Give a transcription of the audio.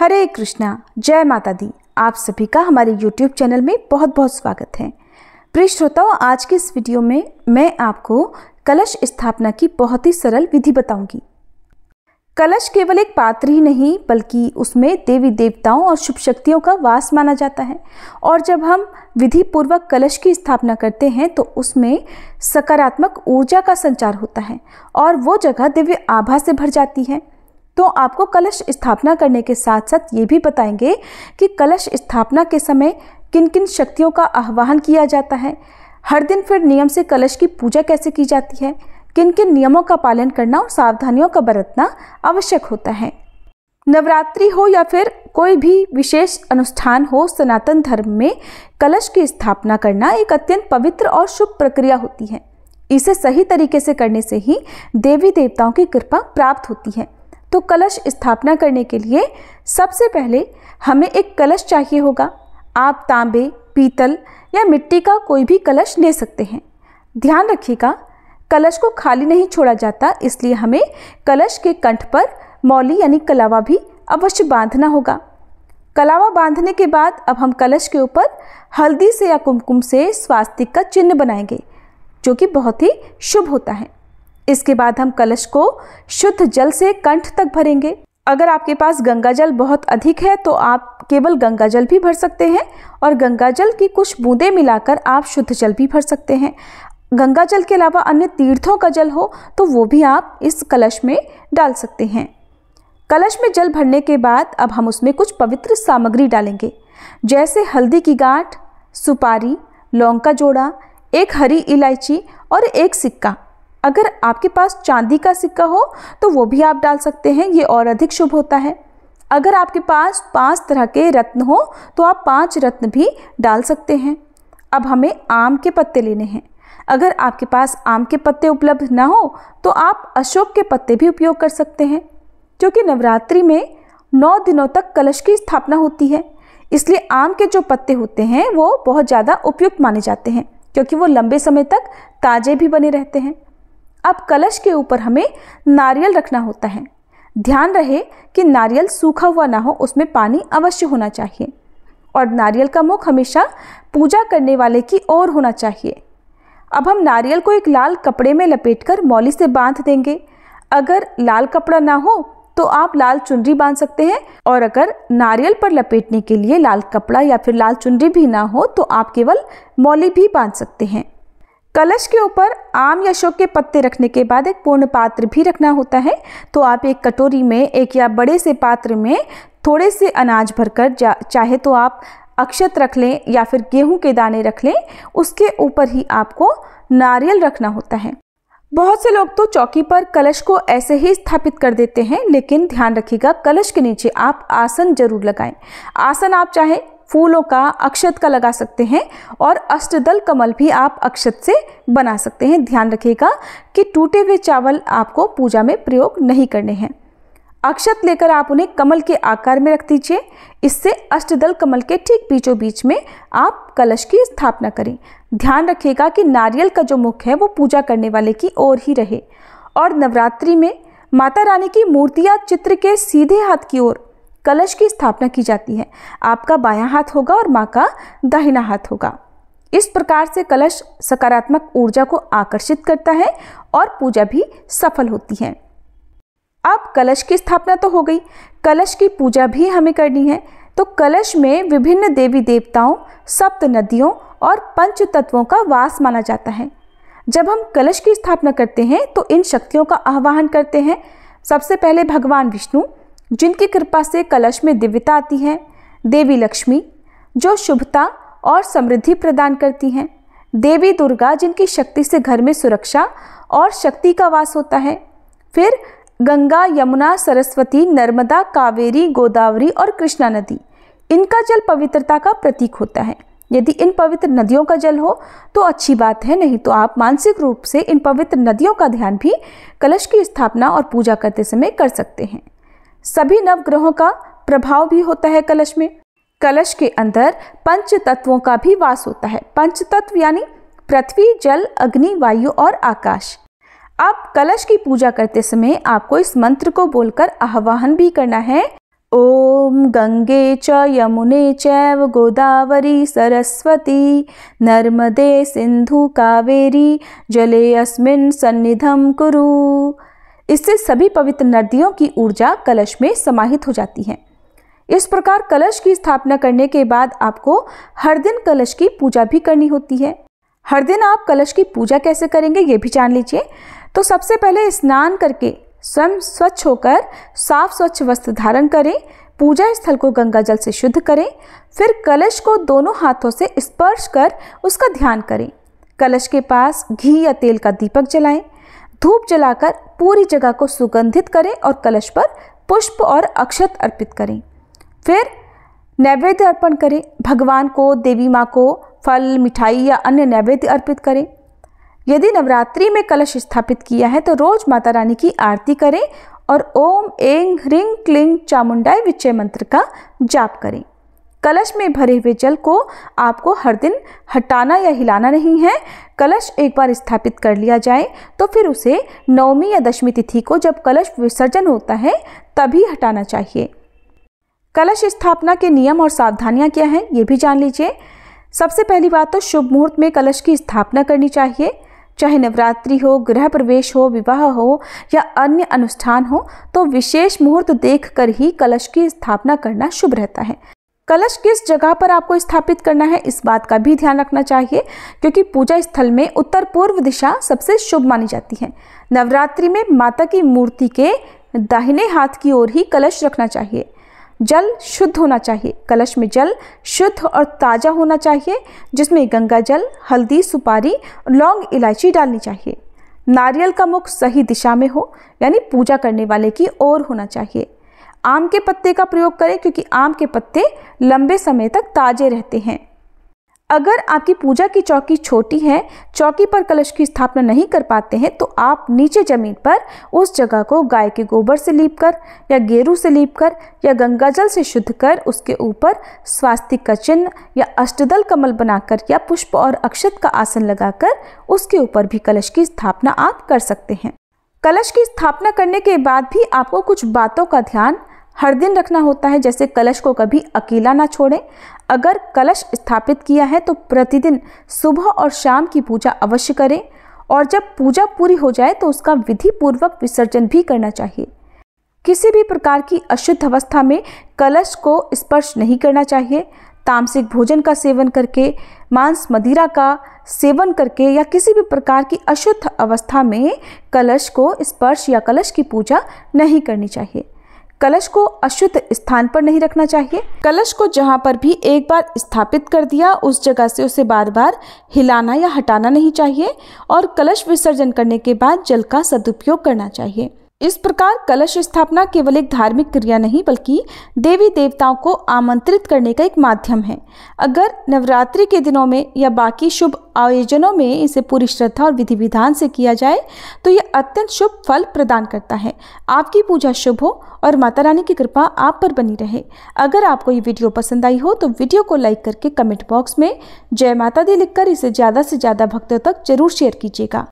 हरे कृष्णा, जय माता दी। आप सभी का हमारे YouTube चैनल में बहुत बहुत स्वागत है। प्रिय श्रोताओं, आज की इस वीडियो में मैं आपको कलश स्थापना की बहुत ही सरल विधि बताऊंगी। कलश केवल एक पात्र ही नहीं बल्कि उसमें देवी देवताओं और शुभ शक्तियों का वास माना जाता है। और जब हम विधि पूर्वक कलश की स्थापना करते हैं तो उसमें सकारात्मक ऊर्जा का संचार होता है और वो जगह दिव्य आभा से भर जाती है। तो आपको कलश स्थापना करने के साथ साथ ये भी बताएंगे कि कलश स्थापना के समय किन किन शक्तियों का आह्वान किया जाता है, हर दिन फिर नियम से कलश की पूजा कैसे की जाती है, किन किन नियमों का पालन करना और सावधानियों का बरतना आवश्यक होता है। नवरात्रि हो या फिर कोई भी विशेष अनुष्ठान हो, सनातन धर्म में कलश की स्थापना करना एक अत्यंत पवित्र और शुभ प्रक्रिया होती है। इसे सही तरीके से करने से ही देवी देवताओं की कृपा प्राप्त होती है। तो कलश स्थापना करने के लिए सबसे पहले हमें एक कलश चाहिए होगा। आप तांबे, पीतल या मिट्टी का कोई भी कलश ले सकते हैं। ध्यान रखिएगा, कलश को खाली नहीं छोड़ा जाता, इसलिए हमें कलश के कंठ पर मौली यानी कलावा भी अवश्य बांधना होगा। कलावा बांधने के बाद अब हम कलश के ऊपर हल्दी से या कुमकुम से स्वास्तिक का चिन्ह बनाएंगे, जो कि बहुत ही शुभ होता है। इसके बाद हम कलश को शुद्ध जल से कंठ तक भरेंगे। अगर आपके पास गंगा जल बहुत अधिक है तो आप केवल गंगा जल भी भर सकते हैं और गंगा जल की कुछ बूंदें मिलाकर आप शुद्ध जल भी भर सकते हैं। गंगा जल के अलावा अन्य तीर्थों का जल हो तो वो भी आप इस कलश में डाल सकते हैं। कलश में जल भरने के बाद अब हम उसमें कुछ पवित्र सामग्री डालेंगे, जैसे हल्दी की गांठ, सुपारी, लौंग का जोड़ा, एक हरी इलायची और एक सिक्का। अगर आपके पास चांदी का सिक्का हो तो वो भी आप डाल सकते हैं, ये और अधिक शुभ होता है। अगर आपके पास 5 तरह के रत्न हो तो आप 5 रत्न भी डाल सकते हैं। अब हमें आम के पत्ते लेने हैं। अगर आपके पास आम के पत्ते उपलब्ध ना हो तो आप अशोक के पत्ते भी उपयोग कर सकते हैं, क्योंकि नवरात्रि में 9 दिनों तक कलश की स्थापना होती है। इसलिए आम के जो पत्ते होते हैं वो बहुत ज़्यादा उपयुक्त माने जाते हैं, क्योंकि वो लंबे समय तक ताजे भी बने रहते हैं। अब कलश के ऊपर हमें नारियल रखना होता है। ध्यान रहे कि नारियल सूखा हुआ ना हो, उसमें पानी अवश्य होना चाहिए और नारियल का मुख हमेशा पूजा करने वाले की ओर होना चाहिए। अब हम नारियल को एक लाल कपड़े में लपेटकर मौली से बांध देंगे। अगर लाल कपड़ा ना हो तो आप लाल चुनरी बांध सकते हैं, और अगर नारियल पर लपेटने के लिए लाल कपड़ा या फिर लाल चुनरी भी ना हो तो आप केवल मौली भी बांध सकते हैं। कलश के ऊपर आम या अशोक के पत्ते रखने के बाद एक पूर्ण पात्र भी रखना होता है। तो आप एक कटोरी में, एक या बड़े से पात्र में थोड़े से अनाज भरकर, चाहे तो आप अक्षत रख लें या फिर गेहूं के दाने रख लें, उसके ऊपर ही आपको नारियल रखना होता है। बहुत से लोग तो चौकी पर कलश को ऐसे ही स्थापित कर देते हैं, लेकिन ध्यान रखिएगा कलश के नीचे आप आसन जरूर लगाएं। आसन आप चाहे फूलों का, अक्षत का लगा सकते हैं और अष्टदल कमल भी आप अक्षत से बना सकते हैं। ध्यान रखिएगा कि टूटे हुए चावल आपको पूजा में प्रयोग नहीं करने हैं। अक्षत लेकर आप उन्हें कमल के आकार में रख दीजिए। इससे अष्टदल कमल के ठीक बीचों बीच में आप कलश की स्थापना करें। ध्यान रखिएगा कि नारियल का जो मुख है वो पूजा करने वाले की ओर ही रहे। और नवरात्रि में माता रानी की मूर्तियां चित्र के सीधे हाथ की ओर कलश की स्थापना की जाती है। आपका बायां हाथ होगा और मां का दाहिना हाथ होगा। इस प्रकार से कलश सकारात्मक ऊर्जा को आकर्षित करता है और पूजा भी सफल होती है। अब कलश की स्थापना तो हो गई, कलश की पूजा भी हमें करनी है। तो कलश में विभिन्न देवी देवताओं, सप्त नदियों और पंच तत्वों का वास माना जाता है। जब हम कलश की स्थापना करते हैं तो इन शक्तियों का आह्वान करते हैं। सबसे पहले भगवान विष्णु, जिनकी कृपा से कलश में दिव्यता आती है। देवी लक्ष्मी, जो शुभता और समृद्धि प्रदान करती हैं। देवी दुर्गा, जिनकी शक्ति से घर में सुरक्षा और शक्ति का वास होता है। फिर गंगा, यमुना, सरस्वती, नर्मदा, कावेरी, गोदावरी और कृष्णा नदी, इनका जल पवित्रता का प्रतीक होता है। यदि इन पवित्र नदियों का जल हो तो अच्छी बात है, नहीं तो आप मानसिक रूप से इन पवित्र नदियों का ध्यान भी कलश की स्थापना और पूजा करते समय कर सकते हैं। सभी नवग्रहों का प्रभाव भी होता है कलश में। कलश के अंदर पंच तत्वों का भी वास होता है। पंच तत्व यानी पृथ्वी, जल, अग्नि, वायु और आकाश। अब कलश की पूजा करते समय आपको इस मंत्र को बोलकर आह्वान भी करना है। ओम गंगे च यमुने चैव गोदावरी सरस्वती नर्मदे सिंधु कावेरी जले अस्मिन् सन्निधं कुरु। इससे सभी पवित्र नदियों की ऊर्जा कलश में समाहित हो जाती है। इस प्रकार कलश की स्थापना करने के बाद आपको हर दिन कलश की पूजा भी करनी होती है। हर दिन आप कलश की पूजा कैसे करेंगे ये भी जान लीजिए। तो सबसे पहले स्नान करके स्वयं स्वच्छ होकर साफ स्वच्छ वस्त्र धारण करें, पूजा स्थल को गंगा जल से शुद्ध करें, फिर कलश को दोनों हाथों से स्पर्श कर उसका ध्यान करें। कलश के पास घी या तेल का दीपक जलाएं, धूप जलाकर पूरी जगह को सुगंधित करें और कलश पर पुष्प और अक्षत अर्पित करें। फिर नैवेद्य अर्पण करें, भगवान को, देवी माँ को फल, मिठाई या अन्य नैवेद्य अर्पित करें। यदि नवरात्रि में कलश स्थापित किया है तो रोज माता रानी की आरती करें और ओम ऐं ह्रीं क्लीं चामुंडाय विच्चे मंत्र का जाप करें। कलश में भरे हुए जल को आपको हर दिन हटाना या हिलाना नहीं है। कलश एक बार स्थापित कर लिया जाए तो फिर उसे नवमी या दशमी तिथि को जब कलश विसर्जन होता है तभी हटाना चाहिए। कलश स्थापना के नियम और सावधानियां क्या हैं ये भी जान लीजिए। सबसे पहली बात तो शुभ मुहूर्त में कलश की स्थापना करनी चाहिए। चाहे नवरात्रि हो, गृह प्रवेश हो, विवाह हो या अन्य अनुष्ठान हो, तो विशेष मुहूर्त देखकर ही कलश की स्थापना करना शुभ रहता है। कलश किस जगह पर आपको स्थापित करना है इस बात का भी ध्यान रखना चाहिए, क्योंकि पूजा स्थल में उत्तर पूर्व दिशा सबसे शुभ मानी जाती है। नवरात्रि में माता की मूर्ति के दाहिने हाथ की ओर ही कलश रखना चाहिए। जल शुद्ध होना चाहिए। कलश में जल शुद्ध और ताज़ा होना चाहिए, जिसमें गंगा जल, हल्दी, सुपारी, लौंग, इलायची डालनी चाहिए। नारियल का मुख सही दिशा में हो, यानी पूजा करने वाले की ओर होना चाहिए। आम के पत्ते का प्रयोग करें, क्योंकि आम के पत्ते लंबे समय तक ताजे रहते हैं। अगर आपकी पूजा की चौकी छोटी है, चौकी पर कलश की स्थापना नहीं कर पाते हैं, तो आप नीचे जमीन पर उस जगह को गाय के गोबर से लीपकर या गेरू से लीपकर या गंगाजल से शुद्ध कर उसके ऊपर स्वास्तिक का चिन्ह या अष्टदल कमल बनाकर या पुष्प और अक्षत का आसन लगाकर उसके ऊपर भी कलश की स्थापना आप कर सकते हैं। कलश की स्थापना करने के बाद भी आपको कुछ बातों का ध्यान हर दिन रखना होता है, जैसे कलश को कभी अकेला ना छोड़ें। अगर कलश स्थापित किया है तो प्रतिदिन सुबह और शाम की पूजा अवश्य करें और जब पूजा पूरी हो जाए तो उसका विधि पूर्वक विसर्जन भी करना चाहिए। किसी भी प्रकार की अशुद्ध अवस्था में कलश को स्पर्श नहीं करना चाहिए। तामसिक भोजन का सेवन करके, मांस मदिरा का सेवन करके या किसी भी प्रकार की अशुद्ध अवस्था में कलश को स्पर्श या कलश की पूजा नहीं करनी चाहिए। कलश को अशुद्ध स्थान पर नहीं रखना चाहिए। कलश को जहां पर भी एक बार स्थापित कर दिया उस जगह से उसे बार बार हिलाना या हटाना नहीं चाहिए और कलश विसर्जन करने के बाद जल का सदुपयोग करना चाहिए। इस प्रकार कलश स्थापना केवल एक धार्मिक क्रिया नहीं बल्कि देवी देवताओं को आमंत्रित करने का एक माध्यम है। अगर नवरात्रि के दिनों में या बाकी शुभ आयोजनों में इसे पूरी श्रद्धा और विधि विधान से किया जाए तो यह अत्यंत शुभ फल प्रदान करता है। आपकी पूजा शुभ हो और माता रानी की कृपा आप पर बनी रहे। अगर आपको ये वीडियो पसंद आई हो तो वीडियो को लाइक करके कमेंट बॉक्स में जय माता दी लिखकर इसे ज़्यादा से ज़्यादा भक्तों तक जरूर शेयर कीजिएगा।